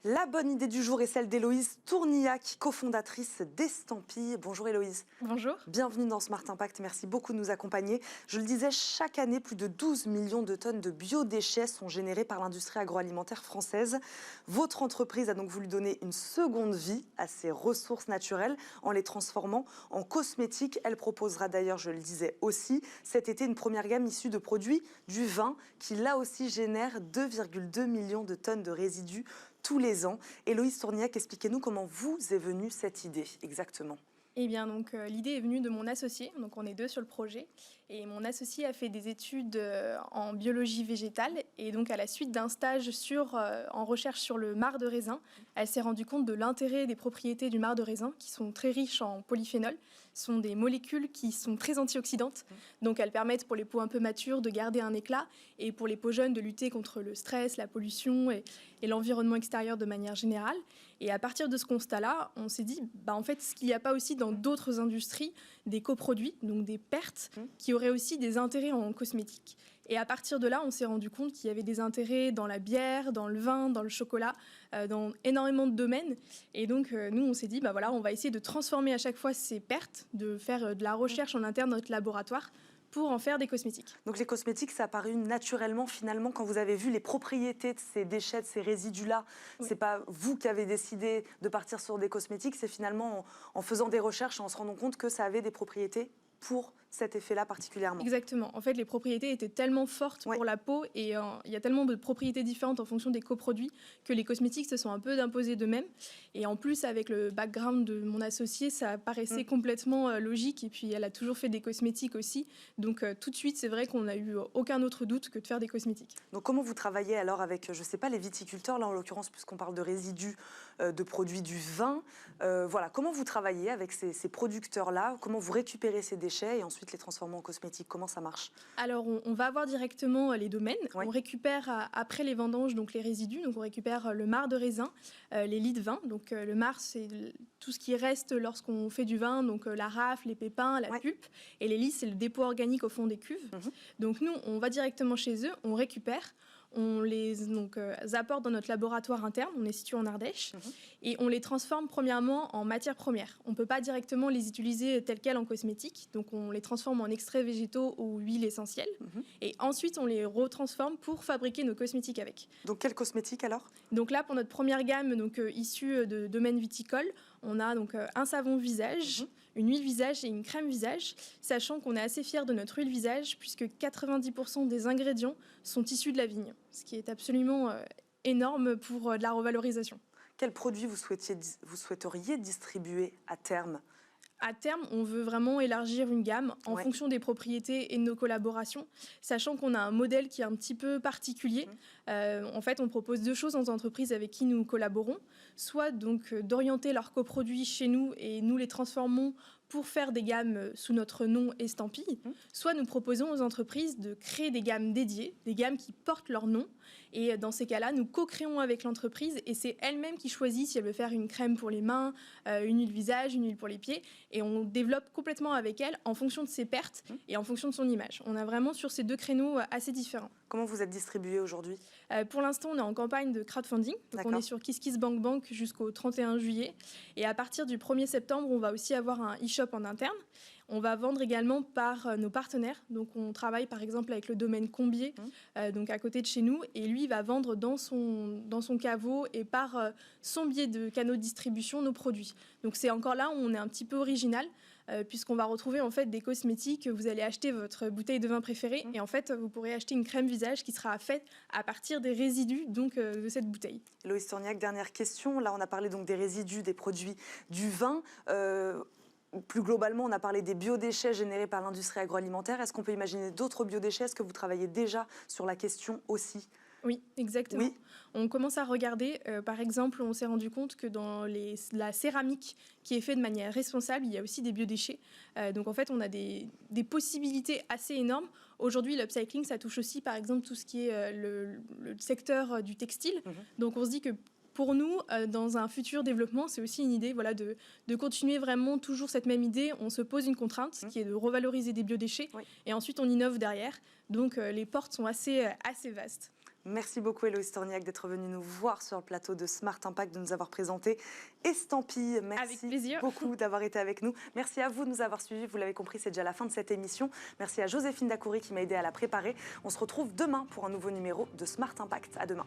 La bonne idée du jour est celle d'Héloïse Tournillac, cofondatrice d'Estampille. Bonjour Héloïse. Bonjour. Bienvenue dans Smart Impact, merci beaucoup de nous accompagner. Je le disais, chaque année, plus de 12 millions de tonnes de biodéchets sont générés par l'industrie agroalimentaire française. Votre entreprise a donc voulu donner une seconde vie à ces ressources naturelles en les transformant en cosmétiques. Elle proposera d'ailleurs, je le disais aussi, cet été une première gamme issue de produits du vin qui là aussi génère 2,2 millions de tonnes de résidus tous les ans. Héloïse Tournillac, expliquez-nous comment vous est venue cette idée exactement. Eh bien, donc, l'idée est venue de mon associé, donc on est deux sur le projet. Et mon associé a fait des études en biologie végétale. Et donc, à la suite d'un stage en recherche sur le marc de raisin, elle s'est rendue compte de l'intérêt des propriétés du marc de raisin, qui sont très riches en polyphénol. Ce sont des molécules qui sont très antioxydantes. Donc, elles permettent pour les peaux un peu matures de garder un éclat. Et pour les peaux jeunes, de lutter contre le stress, la pollution et l'environnement extérieur de manière générale. Et à partir de ce constat-là, on s'est dit, en fait, ce qu'il n'y a pas aussi dans d'autres industries, des coproduits, donc des pertes, qui auraient aussi des intérêts en cosmétique. Et à partir de là, on s'est rendu compte qu'il y avait des intérêts dans la bière, dans le vin, dans le chocolat, dans énormément de domaines. Et donc, nous, on s'est dit, on va essayer de transformer à chaque fois ces pertes, de faire de la recherche en interne dans notre laboratoire, pour en faire des cosmétiques. Donc les cosmétiques, ça a apparu naturellement finalement quand vous avez vu les propriétés de ces déchets, de ces résidus-là. Oui. C'est pas vous qui avez décidé de partir sur des cosmétiques, c'est finalement en faisant des recherches et en se rendant compte que ça avait des propriétés pour cet effet-là particulièrement. Exactement. En fait, les propriétés étaient tellement fortes pour la peau et il y a tellement de propriétés différentes en fonction des coproduits que les cosmétiques se sont un peu imposés d'eux-mêmes. Et en plus, avec le background de mon associé, ça paraissait complètement logique. Et puis, elle a toujours fait des cosmétiques aussi. Donc, tout de suite, c'est vrai qu'on n'a eu aucun autre doute que de faire des cosmétiques. Donc, comment vous travaillez alors avec, je ne sais pas, les viticulteurs, là en l'occurrence, puisqu'on parle de résidus de produits du vin. Voilà, comment vous travaillez avec ces producteurs-là? Comment vous récupérez ces déchets et ensuite les transformer en cosmétiques? Comment ça marche? Alors, on va avoir directement les domaines. Oui. On récupère après les vendanges donc les résidus. Donc, on récupère le marc de raisin, les lits de vin. Donc, le marc, c'est tout ce qui reste lorsqu'on fait du vin, donc la rafle, les pépins, la pulpe. Et les lits, c'est le dépôt organique au fond des cuves. Donc, nous, on va directement chez eux, on récupère. On les apporte dans notre laboratoire interne, on est situé en Ardèche, et on les transforme premièrement en matières premières. On ne peut pas directement les utiliser telles quelles en cosmétique, donc on les transforme en extraits végétaux ou huiles essentielles, et ensuite on les retransforme pour fabriquer nos cosmétiques avec. Donc quel cosmétique alors? Donc là, pour notre première gamme issue de domaine viticole, on a donc un savon visage, une huile visage et une crème visage, sachant qu'on est assez fiers de notre huile visage puisque 90% des ingrédients sont issus de la vigne, ce qui est absolument énorme pour de la revalorisation. Quels produits vous souhaiteriez distribuer à terme? À terme, on veut vraiment élargir une gamme en fonction des propriétés et de nos collaborations, sachant qu'on a un modèle qui est un petit peu particulier. En fait, on propose deux choses aux entreprises avec qui nous collaborons, soit donc d'orienter leurs coproduits chez nous et nous les transformons pour faire des gammes sous notre nom Estampille, soit nous proposons aux entreprises de créer des gammes dédiées, des gammes qui portent leur nom. Et dans ces cas-là, nous co-créons avec l'entreprise et c'est elle-même qui choisit si elle veut faire une crème pour les mains, une huile visage, une huile pour les pieds. Et on développe complètement avec elle en fonction de ses pertes et en fonction de son image. On a vraiment sur ces deux créneaux assez différents. Comment vous êtes distribué aujourd'hui? Pour l'instant, on est en campagne de crowdfunding. Donc on est sur KissKissBankBank jusqu'au 31 juillet. Et à partir du 1er septembre, on va aussi avoir un e-shop en interne. On va vendre également par nos partenaires. Donc on travaille par exemple avec le domaine Combier, donc à côté de chez nous. Et lui, il va vendre dans son caveau et par son biais de canaux de distribution nos produits. Donc c'est encore là où on est un petit peu original, puisqu'on va retrouver en fait des cosmétiques. Vous allez acheter votre bouteille de vin préférée et en fait, vous pourrez acheter une crème visage qui sera faite à partir des résidus de cette bouteille. Héloïse Tournillac, dernière question. Là, on a parlé donc des résidus, des produits du vin. Plus globalement, on a parlé des biodéchets générés par l'industrie agroalimentaire. Est-ce qu'on peut imaginer d'autres biodéchets? Est-ce que vous travaillez déjà sur la question aussi? Oui, exactement. Oui. On commence à regarder, par exemple, on s'est rendu compte que dans la céramique qui est faite de manière responsable, il y a aussi des biodéchets. Donc en fait, on a des possibilités assez énormes. Aujourd'hui, l'upcycling, ça touche aussi, par exemple, tout ce qui est le secteur du textile. Donc on se dit que pour nous, dans un futur développement, c'est aussi une idée de continuer vraiment toujours cette même idée. On se pose une contrainte qui est de revaloriser des biodéchets et ensuite on innove derrière. Donc les portes sont assez vastes. Merci beaucoup Héloïse Torniac d'être venue nous voir sur le plateau de Smart Impact, de nous avoir présenté Estampille. Merci beaucoup d'avoir été avec nous. Merci à vous de nous avoir suivis. Vous l'avez compris, c'est déjà la fin de cette émission. Merci à Joséphine Dacoury qui m'a aidé à la préparer. On se retrouve demain pour un nouveau numéro de Smart Impact. À demain.